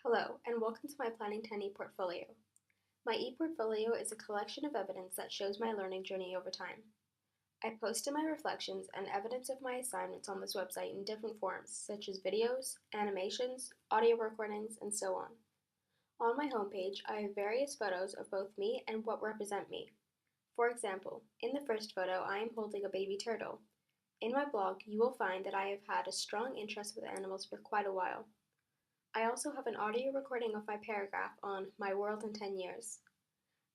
Hello, and welcome to my Planning 10 ePortfolio. My ePortfolio is a collection of evidence that shows my learning journey over time. I posted my reflections and evidence of my assignments on this website in different forms, such as videos, animations, audio recordings, and so on. On my homepage, I have various photos of both me and what represent me. For example, in the first photo, I am holding a baby turtle. In my blog, you will find that I have had a strong interest with animals for quite a while. I also have an audio recording of my paragraph on My World in 10 Years.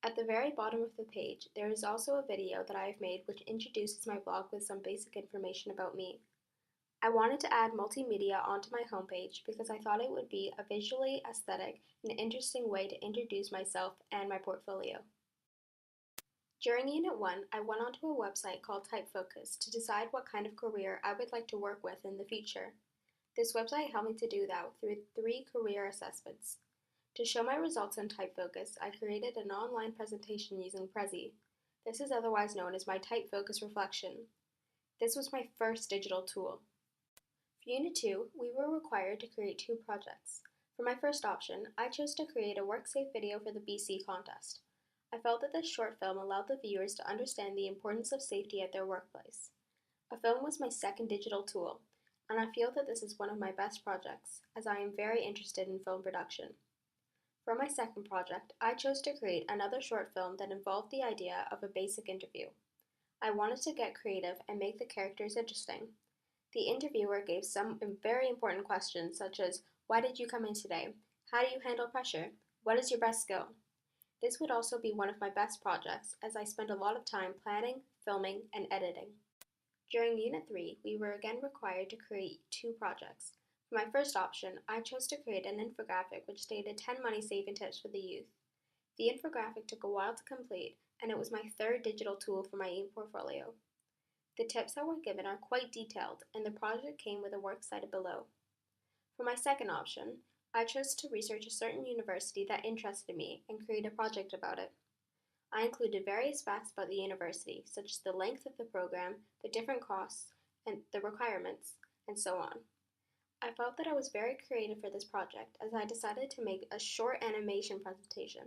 At the very bottom of the page, there is also a video that I have made which introduces my blog with some basic information about me. I wanted to add multimedia onto my homepage because I thought it would be a visually aesthetic and interesting way to introduce myself and my portfolio. During Unit 1, I went onto a website called TypeFocus to decide what kind of career I would like to work with in the future. This website helped me to do that through 3 career assessments. To show my results on TypeFocus, I created an online presentation using Prezi. This is otherwise known as my TypeFocus reflection. This was my first digital tool. For Unit 2, we were required to create 2 projects. For my first option, I chose to create a WorkSafe video for the BC contest. I felt that this short film allowed the viewers to understand the importance of safety at their workplace. A film was my second digital tool, and I feel that this is one of my best projects, as I am very interested in film production. For my second project, I chose to create another short film that involved the idea of a basic interview. I wanted to get creative and make the characters interesting. The interviewer gave some very important questions such as, why did you come in today? How do you handle pressure? What is your best skill? This would also be one of my best projects, as I spent a lot of time planning, filming, and editing. During Unit 3, we were again required to create 2 projects. For my first option, I chose to create an infographic which stated 10 money-saving tips for the youth. The infographic took a while to complete, and it was my third digital tool for my ePortfolio. The tips that were given are quite detailed, and the project came with a work cited below. For my second option, I chose to research a certain university that interested me and create a project about it. I included various facts about the university, such as the length of the program, the different costs, and the requirements, and so on. I felt that I was very creative for this project, as I decided to make a short animation presentation.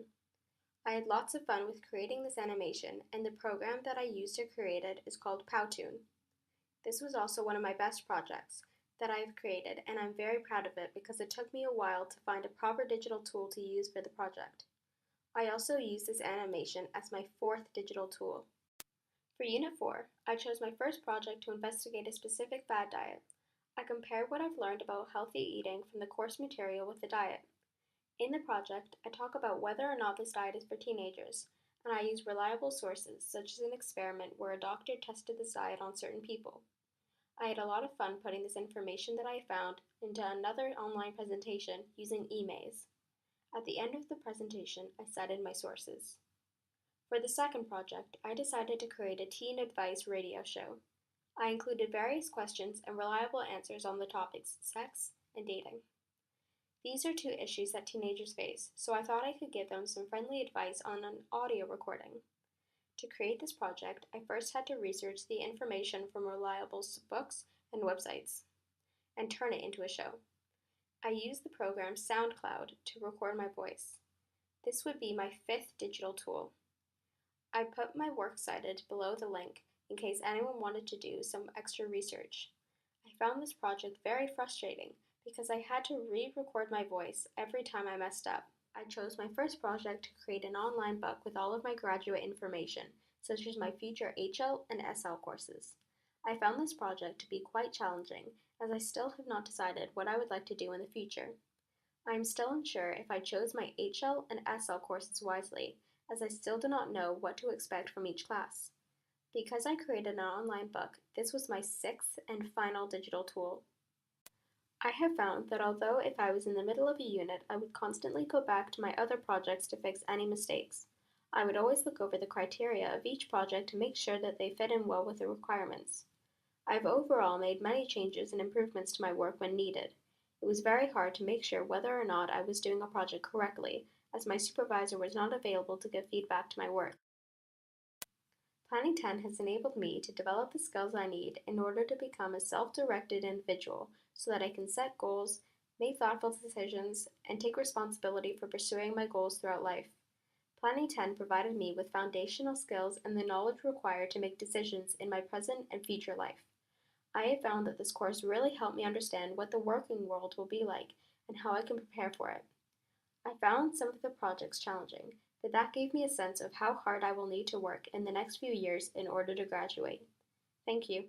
I had lots of fun with creating this animation, and the program that I used to create it is called Powtoon. This was also one of my best projects that I have created, and I'm very proud of it because it took me a while to find a proper digital tool to use for the project. I also used this animation as my 4th digital tool. For Unit 4, I chose my first project to investigate a specific fad diet. I compared what I've learned about healthy eating from the course material with the diet. In the project, I talk about whether or not this diet is for teenagers, and I use reliable sources, such as an experiment where a doctor tested this diet on certain people. I had a lot of fun putting this information that I found into another online presentation using eMaze. At the end of the presentation, I cited my sources. For the second project, I decided to create a teen advice radio show. I included various questions and reliable answers on the topics sex and dating. These are 2 issues that teenagers face, so I thought I could give them some friendly advice on an audio recording. To create this project, I first had to research the information from reliable books and websites and turn it into a show. I used the program SoundCloud to record my voice. This would be my 5th digital tool. I put my works cited below the link in case anyone wanted to do some extra research. I found this project very frustrating because I had to re-record my voice every time I messed up. I chose my first project to create an online book with all of my graduate information, such as my future HL and SL courses. I found this project to be quite challenging, as I still have not decided what I would like to do in the future. I am still unsure if I chose my HL and SL courses wisely, as I still do not know what to expect from each class. Because I created an online book, this was my 6th and final digital tool. I have found that although if I was in the middle of a unit, I would constantly go back to my other projects to fix any mistakes. I would always look over the criteria of each project to make sure that they fit in well with the requirements. I've overall made many changes and improvements to my work when needed. It was very hard to make sure whether or not I was doing a project correctly, as my supervisor was not available to give feedback to my work. Planning 10 has enabled me to develop the skills I need in order to become a self-directed individual so that I can set goals make thoughtful decisions, and take responsibility for pursuing my goals throughout life. Planning 10 provided me with foundational skills and the knowledge required to make decisions in my present and future life. I have found that this course really helped me understand what the working world will be like and how I can prepare for it. I found some of the projects challenging, but that gave me a sense of how hard I will need to work in the next few years in order to graduate. Thank you.